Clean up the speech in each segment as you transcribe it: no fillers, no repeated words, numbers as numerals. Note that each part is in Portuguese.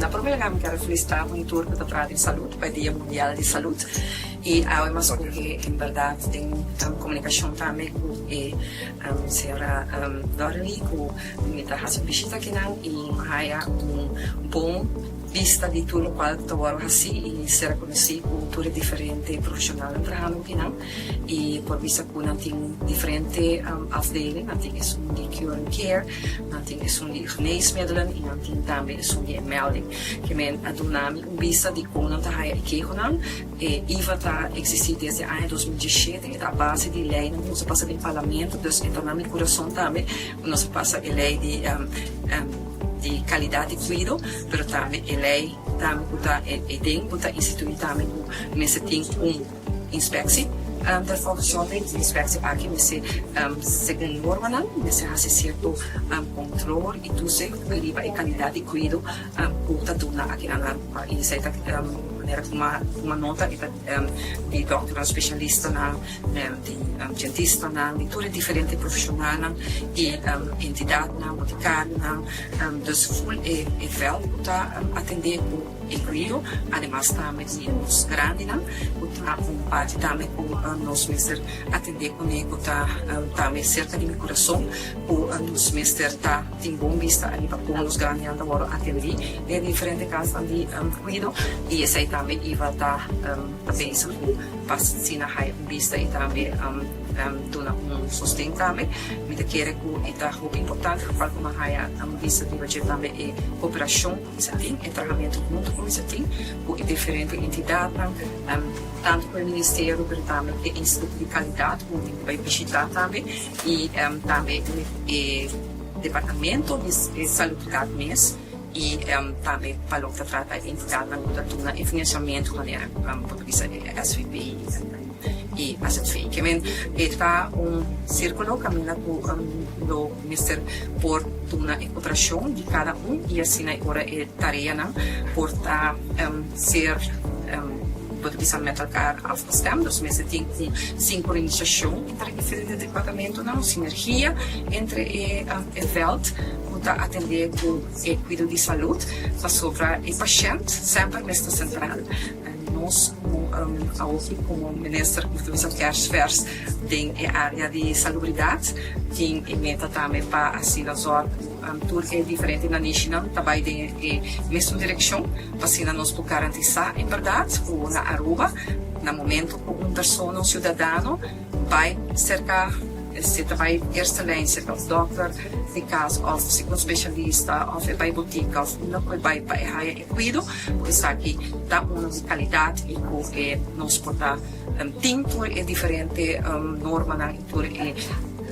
na primeira vez que quero felicitar o monitor que está de saúde, para o Dia Mundial de Saúde. E há uma coisa que, em verdade, tem comunicação também com a senhora Dorothy, com a raça visita aqui, e há bom vista de tudo qual trabalho assim e ser conhecido por tudo diferente profissional trabalhando aqui e por vista que não tem diferente afdeling, não tem isso de cure and care, não tem isso de geneesmiddelen e não tem também isso de melding, que men adunami vista de como não está aí que não e IVA está existir desde ano 2017 a base de lei não se passa de parlamento, então na minha coração também não se passa a lei de qualidade de cuidado, mas também a lei também está instituída também nesse tem inspeção da função de inspeção aqui nesse segundo norma nesse há certo controle e tudo isso deriva a qualidade de cuidado que dona aqui na e isso está maneira uma nota de doutor especialista de cientista de tudo diferente profissional e entidade boticário dus full e vel está atender e cuido además também os grandes está parte também com nos mister atender comigo está também cerca de meu coração o nos mister está tem bom vista ali para com os grandes agora atender de diferentes casos de cuido e esse aí também vai estar penso que vacina há vista e também dona sustento também me quer que está muito importante para como há vista de budget também é cooperação isso tem é trabalhamento junto com isso tem com diferentes entidades tanto com o Ministério mas também é Instituto de Qualidade que vai visitar também e também o Departamento de Saúde mês e também para o que trata a entidade na financiamento de maneira portuguesa SVP e ASFI que está círculo caminha do Ministério por uma cooperação de cada e assim agora é tarefa por ser portuguesa metalcar afgestemd, dus mensen tem sincronização entre diferentes departamentos, sinergia entre o veld para atender o cuidado de saúde, para sobre o paciente, sempre nesta central. Nós, como Ministério Português de Vers, tem a área de salubridade, tem em meta também para assim tudo é diferente na nacional, também tem a mesma direção, para assim nós garantizar, em verdade, na Aruba, no momento que uma pessoa, um cidadão, vai cercar se vai excelência als dokter, de caso of segundo especialista, of vai botica, of não vai para a cuido, pois aqui dá uma qualidade e que nos porta tempo é diferente norma na cultura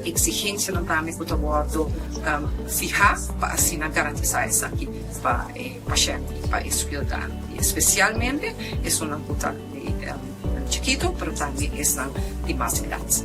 exigência não também que o trabalho fijar para assim garantizar isso aqui para o paciente e para o cidadão, especialmente é uma coisa chiquito, mas também é de mais idade.